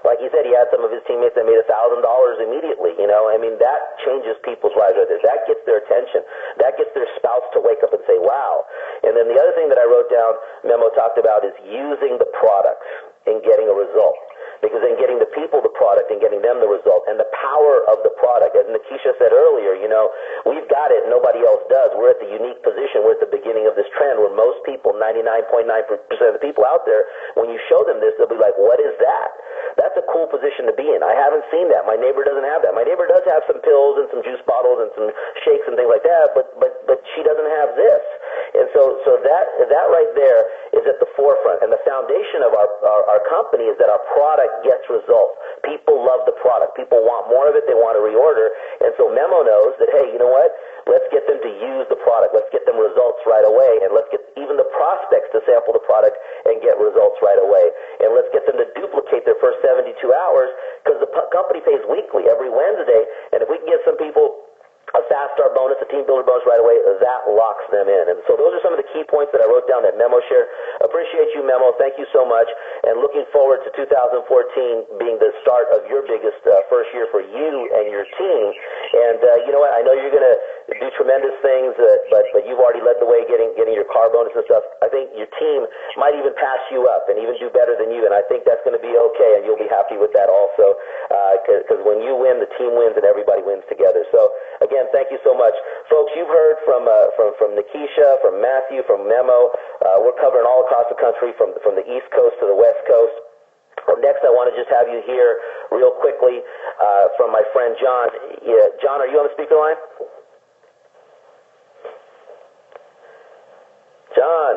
Like like he said, he had some of his teammates that made $1,000 immediately. I mean, that changes people's lives right there. That gets their attention. That gets their spouse to wake up and say, wow. And then the other thing that I wrote down, Memo talked about, is using the products and getting a result. Because then getting the people the product and getting them the result, and the power of the product. As Nikisha said earlier, we've got it, nobody else does. We're at the unique position. We're at the beginning of this trend where most people, 99.9% of the people out there, when you show them this, they'll be like, what is that? That's a cool position to be in. I haven't seen that. My neighbor doesn't have that. My neighbor does have some pills and some juice bottles and some shakes and things like that, but she doesn't have this. And so that right there is at the forefront. And the foundation of our company is that our product gets results. People love the product. People want more of it. They want to reorder. And so Memo knows that, hey, you know what? Let's get them to use the product. Let's get them results right away. And let's get even the prospects to sample the product and get results right away. And let's get them to duplicate their first 72 hours, because the company pays weekly every Wednesday. And if we can get some people a fast start bonus, a team builder bonus right away, that locks them in. And so those are some of the key points that I wrote down that Memo shared. Appreciate you, Memo. Thank you so much. And looking forward to 2014 being the start of your biggest first year for you and your team. And you know what? I know you're going to do tremendous things, but you've already led the way getting your car bonus and stuff. I think your team might even pass you up and even do better than you, and I think that's going to be okay, and you'll be happy with that also, because when you win, the team wins and everybody wins together. So again, thank you so much. Folks, you've heard from Nikisha, from Matthew, from Memo. We're covering all across the country from the East Coast to the West Coast. Next, I want to just have you hear real quickly from my friend John. Yeah, John, are you on the speaker line? John.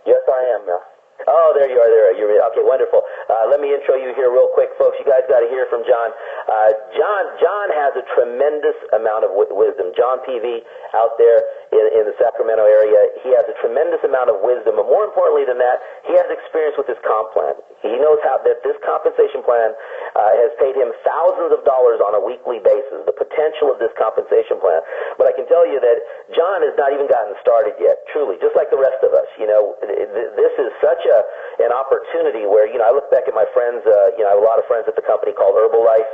Yes, I am, Mel. Oh, there you are. Okay, wonderful. Let me intro you here real quick, folks. You guys got to hear from John. John has a tremendous amount of wisdom. John PV out there in the Sacramento area, he has a tremendous amount of wisdom. But more importantly than that, he has experience with this comp plan. He knows how that this compensation plan has paid him thousands of dollars on a weekly basis, the potential of this compensation plan. But I can tell you that John has not even gotten started yet, truly, just like the rest of us. This is such an opportunity where, I look back at my friends, I have a lot of friends at the company called Herbalife.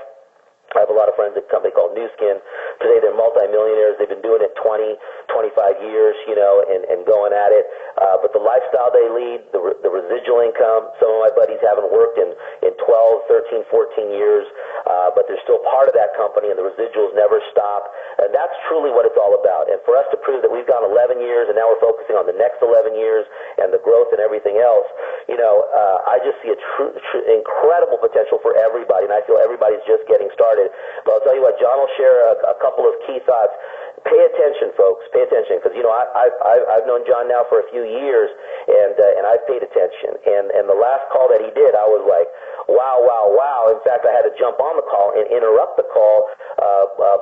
I have a lot of friends at a company called New Skin. Today they're multimillionaires. They've been doing it 20, 25 years, and going at it. But the lifestyle they lead, the residual income, some of my buddies haven't worked in 12, 13, 14 years, but they're still part of that company, and the residuals never stop. And that's truly what it's all about. And for us to prove that we've gone 11 years, and now we're focusing on the next 11 years and the growth and everything else, I just see a incredible potential for everybody, and I feel everybody's just getting started. But I'll tell you what, John will share a couple of key thoughts. Pay attention, folks. Pay attention, because I've known John now for a few years, and I've paid attention. And the last call that he did, I was like, wow. In fact, I had to jump on the call and interrupt the call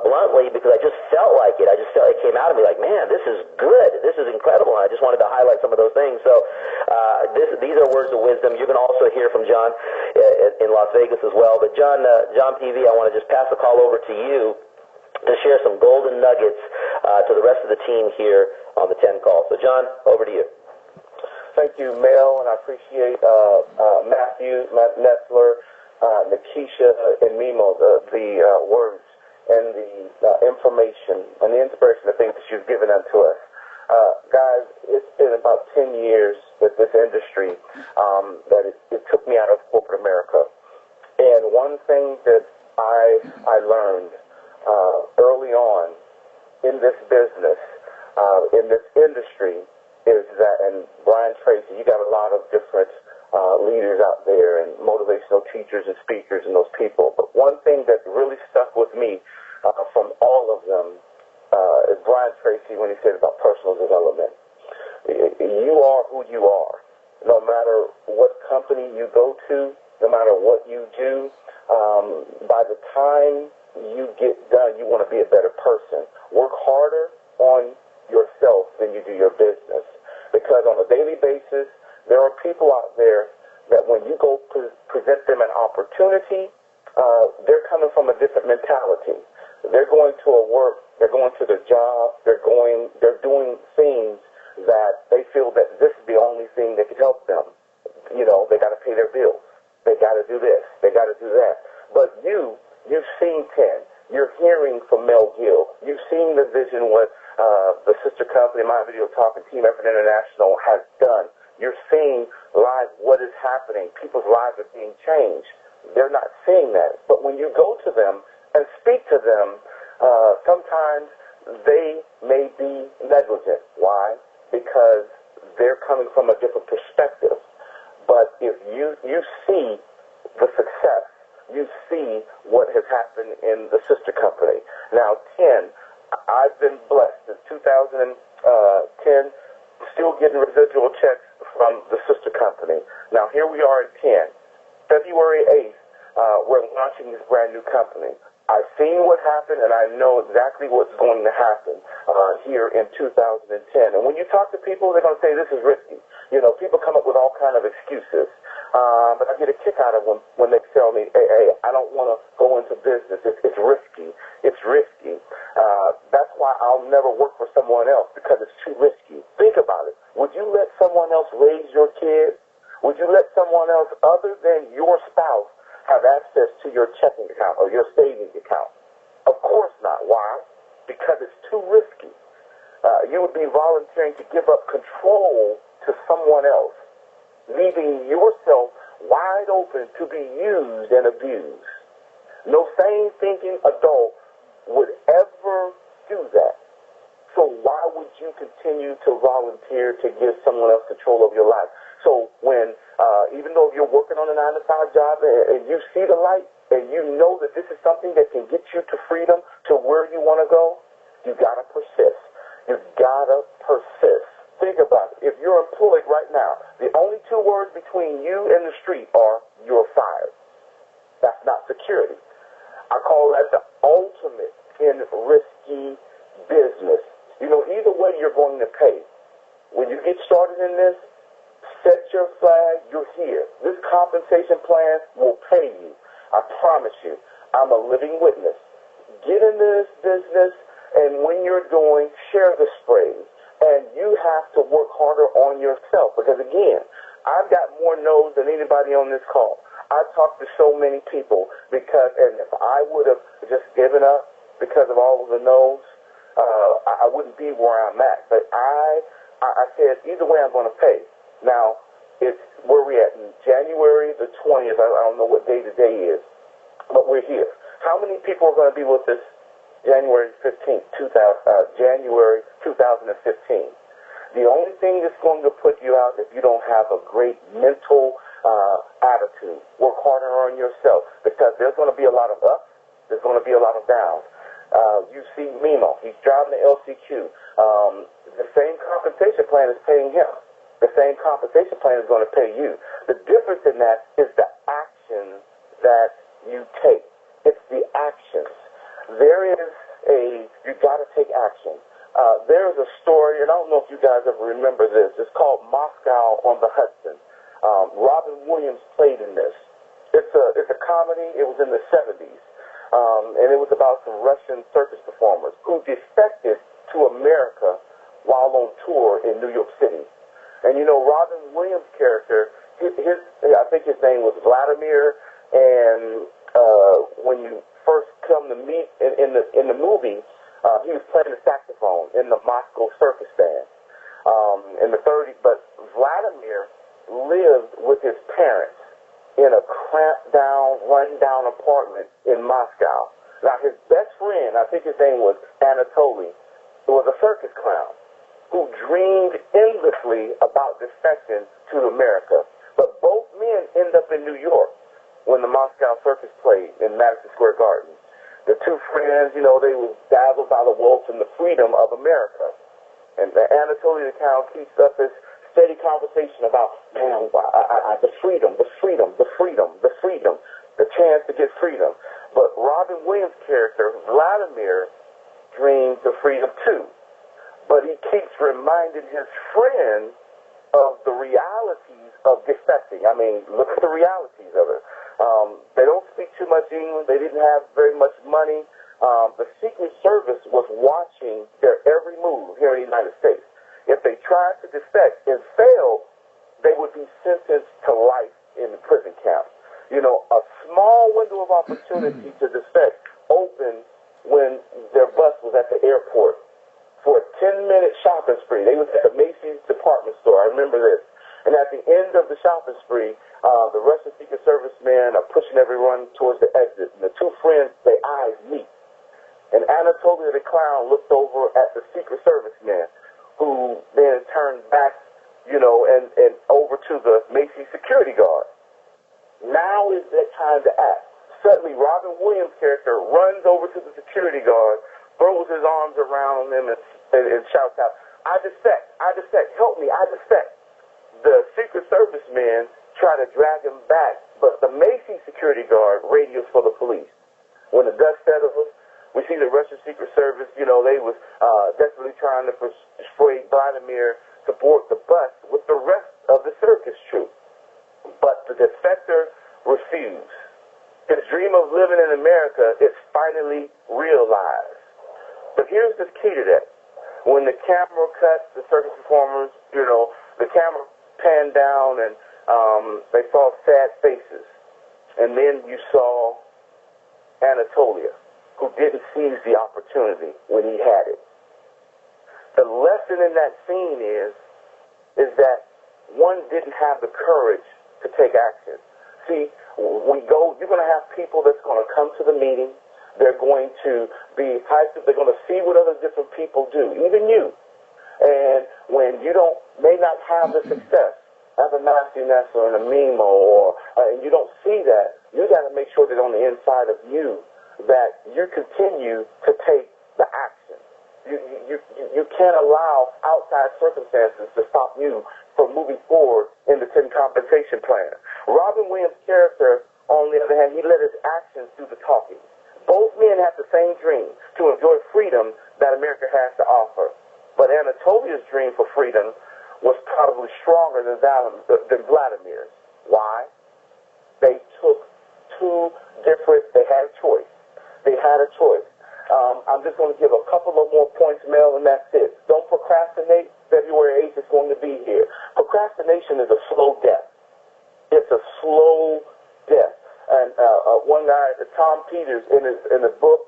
bluntly, because I just felt like it. I just felt it came out of me like, man, this is good. This is incredible. And I just wanted to highlight some of those things. So these are words of wisdom. You're going to also hear from John in Las Vegas as well. But John PV, I want to just pass the call over to you to share some golden nuggets to the rest of the team here on the 10 call. So, John, over to you. Thank you, Mel, and I appreciate Matthew, Matt Netzler, Nikisha, and Memo, the words and the information and the inspiration, the things that you've given unto us. Guys, it's been about 10 years with this industry that it took me out of corporate America. And one thing that I learned early on in this business, in this industry, is that, and Brian Tracy, you got a lot of different leaders out there and motivational teachers and speakers and those people. But one thing that really stuck with me from all of them is Brian Tracy when he said about personal development. You are who you are. No matter what company you go to, no matter what you do, by the time you get done, you want to be a better person. Work harder on yourself than you do your business. Because on a daily basis, there are people out there that when you go present them an opportunity, they're coming from a different mentality. They're going to a work, they're going to their job, they're doing things that they feel that this is the only thing that can help them. They got to pay their bills. They got to do this. They got to do vision what the sister company, My Video Talk, and Team Effort International has done. You're seeing live what is happening. People's lives are being changed. They're not seeing that. But when you go to them and speak to them, sometimes they may be negligent. Why? Because they're coming from a different perspective. But if you see the success, you see what has happened in the sister company. Now, 10, I've been blessed. In 2010, still getting residual checks from the sister company. Now, here we are at 10. February 8th, we're launching this brand new company. I've seen what happened, and I know exactly what's going to happen here in 2010. And when you talk to people, they're going to say this is risky. You know, people come up with all kind of excuses. But I get a kick out of when they tell me, hey, I don't want to go into business. It's risky. It's risky. That's why I'll never work for someone else, because it's too risky. Think about it. Would you let someone else raise your kids? Would you let someone else other than your spouse have access to your checking account or your savings account? Of course not. Why? Because it's too risky. You would be volunteering to give up control to someone else, leaving yourself wide open to be used and abused. No sane-thinking adult would ever do that. So why would you continue to volunteer to give someone else control of your life? So when, even though you're working on a 9-to-5 job and you see the light and you know that this is something that can get you to freedom, to where you want to go, you got to persist. You got to persist. Think about it. If you're employed right now, the only two words between you and the street are, you're fired. That's not security. I call that the ultimate in risky business. You know, either way you're going to pay. When you get started in this, set your flag, you're here. This compensation plan will pay you. I promise you. I'm a living witness. Get into this business, and when you're doing, share the sprays. And you have to work harder on yourself. Because, again, I've got more no's than anybody on this call. I talk to so many people and if I would have just given up because of all of the no's, I wouldn't be where I'm at. But I said, either way, I'm going to pay. Now, it's where we at? In January the 20th. I don't know what day today is, but we're here. How many people are going to be with us January 15th, January 2015? The only thing that's going to put you out if you don't have a great mental attitude. Work harder on yourself, because there's going to be a lot of ups, there's going to be a lot of downs. You see Mimo, he's driving the LCQ. The same compensation plan is paying him. The same compensation plan is going to pay you. The difference in that is the action that you take. It's the actions. You got to take action. There's a story, and I don't know if you guys ever remember this. It's called Moscow on the Hudson. Robin Williams played in this. It's a comedy. It was in the 70s. And it was about some Russian circus performers who defected to America while on tour in New York City. And you know, Robin Williams' character, I think his name was Vladimir, and when you first come to meet in the movie, he was playing the saxophone in the Moscow circus band in the 30s. But Vladimir lived with his parents in a cramped down, run-down apartment in Moscow. Now, his best friend, I think his name was Anatoly, was a circus clown who dreamed endlessly about defecting to America. But both men end up in New York when the Moscow circus played in Madison Square Garden. The two friends, you know, they were dazzled by the wealth and the freedom of America. And Anatoly the clown keeps up this steady conversation about, man, the freedom, the chance to get freedom. But Robin Williams' character, Vladimir, dreams of freedom too. But he keeps reminding his friend of the realities of defecting. I mean, look at the realities of it. They don't speak too much English. They didn't have very much money. The Secret Service was watching their every move here in the United States. If they tried to defect and failed, they would be sentenced to life in the prison camp. You know, a small window of opportunity to defect opened when their bus was at the airport for a 10-minute shopping spree. They was at the Macy's department store. I remember this. And at the end of the shopping spree, the Russian Secret Service men are pushing everyone towards the exit. And the two friends, their eyes meet. And Anatolia the clown looked over at the Secret Service man, who then turned back, you know, and over to the Macy's security guard. Now is that time to act. Suddenly, Robin Williams' character runs over to the security guard, throws his arms around him, and shouts out, I defect, help me, I defect. The Secret Service men try to drag him back, but the Macy's security guard radios for the police. When the dust settles, we see the Russian Secret Service, you know, they was desperately trying to persuade Vladimir to board the bus with the rest of the circus troupe. But the defector refused. His dream of living in America is finally realized. But here's the key to that. When the camera cuts, the circus performers, you know, the camera panned down and they saw sad faces. And then you saw Anatolia, who didn't seize the opportunity when he had it. The lesson in that scene is that one didn't have the courage to take action. See, you're going to have people that's going to come to the meeting. They're going to be hyped up. They're going to see what other different people do, even you. And when you may not have the success as a Matthew Ness or an Amimo, and you don't see that, you got to make sure that on the inside of you that you continue to take the action. You can't allow outside circumstances to stop you from moving forward in the 10 compensation plan. Robin Williams' character, on the other hand, he let his actions do the talking. Both men have the same dream, to enjoy freedom that America has to offer. But Anatolia's dream for freedom was probably stronger than Vladimir's. Why? They took they had a choice. I'm just going to give a couple of more points, Mel, and that's it. Don't procrastinate. February 8th is going to be here. Procrastination is a slow death. It's a slow death. And one guy, Tom Peters, in his book,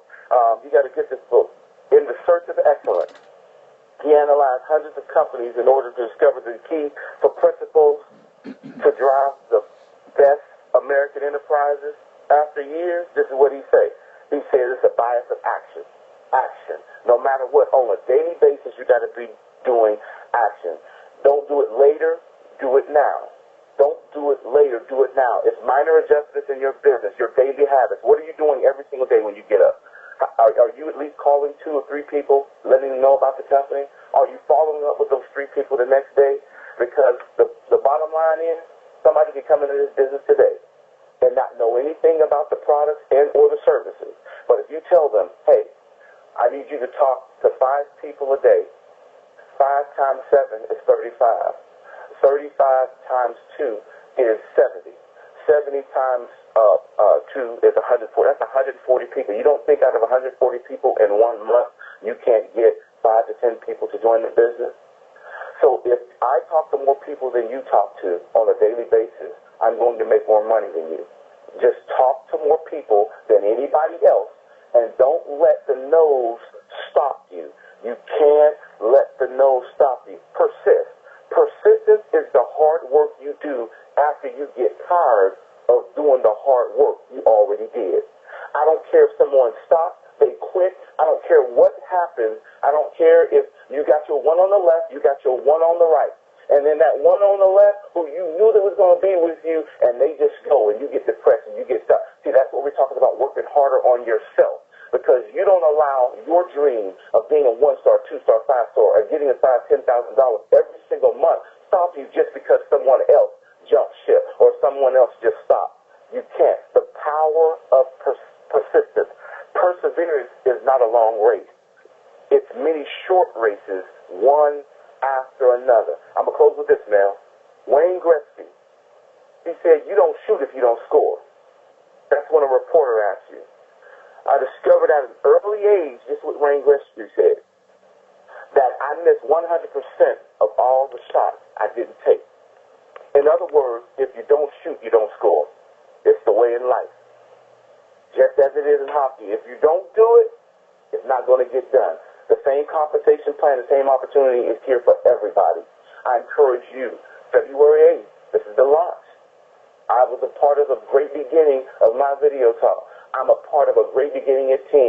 you got to get this book, In the Search of Excellence. He analyzed hundreds of companies in order to discover the key for principles to drive the best American enterprises. After years, this is what he said. He said it's a bias of action. Action. No matter what, on a daily basis, you got to be doing action. Don't do it later. Do it now. Don't do it later. Do it now. It's minor adjustments in your business, your daily habits. What are you doing every single day when you get up? Are you at least calling 2 or 3 people, letting them know about the company? Are you following up with those 3 people the next day? Because the bottom line is, somebody can come into this business today and not know anything about the products and or the services. But if you tell them, hey, I need you to talk to 5 people a day, 5 times 7 is 35. 35 times 2 is 70. 70 times 2 is 140. That's 140 people. You don't think out of 140 people in 1 month you can't get 5 to 10 people to join the business? So if I talk to more people than you talk to on a daily basis, I'm going to make more money than you. Just talk to more people than anybody else, and don't let the no's stop you. You can't let the no's stop you. Persist. Persistence is the hard work you do after you get tired of doing the hard work you already did. I don't care if someone stops, they quit. I don't care what happens. I don't care if you got your one on the left, you got your one on the right. And then that one on the left who you knew that was going to be with you, and they just go, and you get depressed, and you get stuck. See, that's what we're talking about, working harder on yourself. Because you don't allow your dream of being a 1-star, 2-star, 5-star, or getting a $10,000 every single month stop you just because someone else jumped ship or someone else just stopped. You can't. The power of persistence. Perseverance is not a long race. It's many short races, one after another. I'm going to close with this, Mel. Wayne Gretzky, he said, you don't shoot if you don't score. That's when a reporter asks you. I discovered at an early age, this is what Wayne Gretzky said, that I missed 100% of all the shots I didn't take. In other words, if you don't shoot, you don't score. It's the way in life. Just as it is in hockey. If you don't do it, it's not going to get done. The same compensation plan, the same opportunity is here for everybody. I encourage you, February 8th, this is the launch. I was a part of the great beginning of my video talk. I'm a part of a great beginning at 10,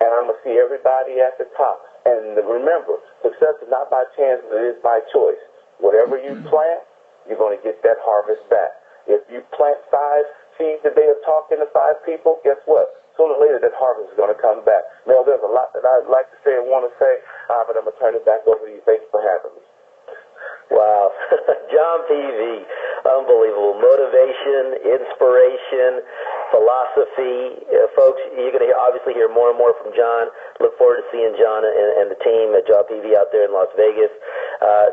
and I'm going to see everybody at the top. And remember, success is not by chance, but it is by choice. Whatever you plant, you're going to get that harvest back. If you plant 5 seeds today of talking to 5 people, guess what? Sooner or later, that harvest is going to come back. Mel, there's a lot that I'd like to say and want to say, but I'm going to turn it back over to you. Thanks for having me. Wow. John PV, unbelievable. Motivation, inspiration, philosophy. Folks, you're going to obviously hear more and more from John. Look forward to seeing John and the team at John PV out there in Las Vegas.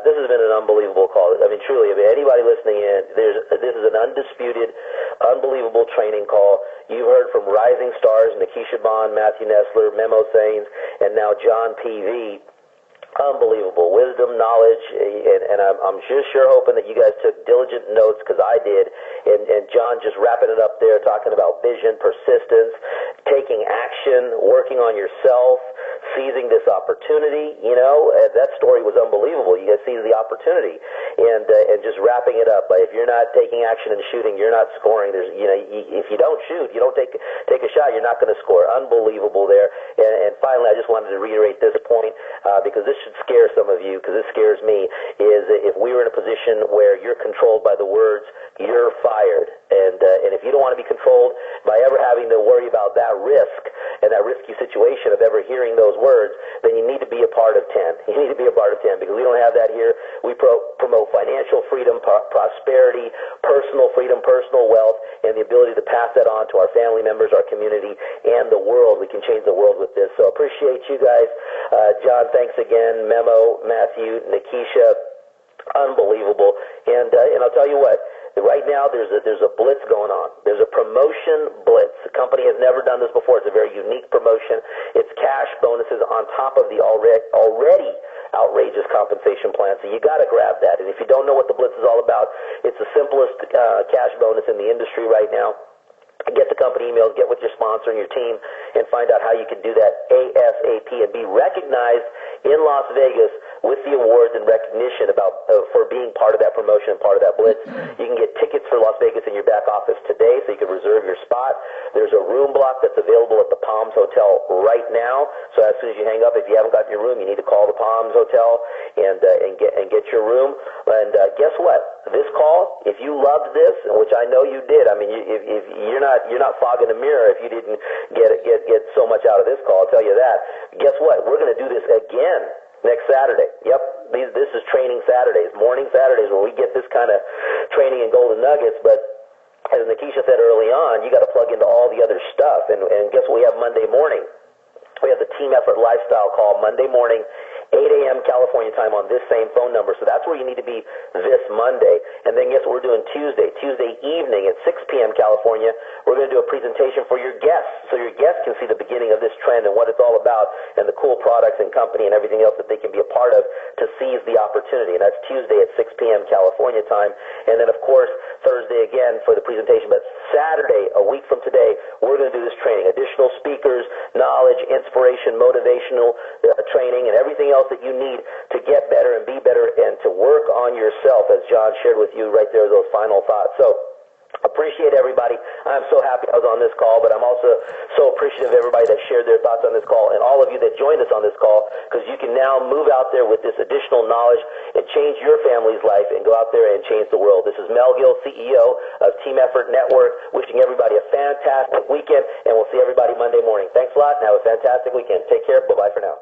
This has been an unbelievable call. I mean, truly, anybody listening in, this is an undisputed, unbelievable training call. You've heard from rising stars, Nikisha Bond, Matthew Nessler, Memo Sains, and now John PV. Unbelievable wisdom, knowledge, and I'm just sure hoping that you guys took diligent notes, because I did. And John just wrapping it up there, talking about vision, persistence, taking action, working on yourself, seizing this opportunity. You know, that story was unbelievable. You guys seized the opportunity, and just wrapping it up. If you're not taking action and shooting, you're not scoring. There's, you know, if you don't shoot, you don't take a shot, you're not going to score. Unbelievable there. And finally, I just wanted to reiterate this point, because this should scare some of you, because this scares me, is if we were in a position where you're controlled by the words, you're fired. And if you don't want to be controlled by ever having to worry about that risk and that risky situation of ever hearing those words, then you need to be a part of 10. You need to be a part of 10, because we don't have that here. We promote financial freedom, prosperity, personal freedom, personal wealth, and the ability to pass that on to our family members, our community, and the world. We can change the world with this. So appreciate you guys. John, thanks again. Memo, Matthew, Nikisha, unbelievable. And I'll tell you what, right now there's a blitz going on. There's a promotion blitz. The company has never done this before. It's a very unique promotion. It's cash bonuses on top of the already outrageous compensation plan. So you got to grab that. And if you don't know what the blitz is all about, it's the simplest cash bonus in the industry right now. Get the company emails, get with your sponsor and your team, and find out how you can do that ASAP and be recognized in Las Vegas with the awards and recognition for being part of that promotion and part of that blitz. You can get tickets for Las Vegas in your back office today, so you can reserve your spot. There's a room block that's available at the Palms Hotel right now. So as soon as you hang up, if you haven't got your room, you need to call the Palms Hotel and get your room. And guess what? This call, if you loved this, which I know you did, I mean, if you're not fogging a mirror if you didn't get so much out of this call, I'll tell you that. Guess what? We're going to do this again next Saturday. Yep, this is training Saturdays, morning Saturdays, where we get this kind of training and golden nuggets. But as Nikisha said early on, you got to plug into all the other stuff. And guess what we have Monday morning? We have the Team Effort Lifestyle call Monday morning, 8 a.m. California time on this same phone number. So that's where you need to be this Monday. And then guess what we're doing Tuesday evening at 6 p.m. California. We're going to do a presentation for your guests, so your guests can see the beginning of this trend and what it's all about and the cool products and company and everything else that they can be a part of to seize the opportunity. And that's Tuesday at 6 p.m. California time. And then, of course, Thursday again for the presentation. But Saturday, a week from today, we're going to do this training. Additional speakers, knowledge, inspiration, motivational training, and everything else that you need to get better and be better and to work on yourself, as John shared with you right there, those final thoughts. So appreciate everybody. I'm so happy I was on this call, but I'm also so appreciative of everybody that shared their thoughts on this call and all of you that joined us on this call, because you can now move out there with this additional knowledge and change your family's life and go out there and change the world. This is Mel Gill, CEO of Team Effort Network, wishing everybody a fantastic weekend, and we'll see everybody Monday morning. Thanks a lot, and have a fantastic weekend. Take care. Bye-bye for now.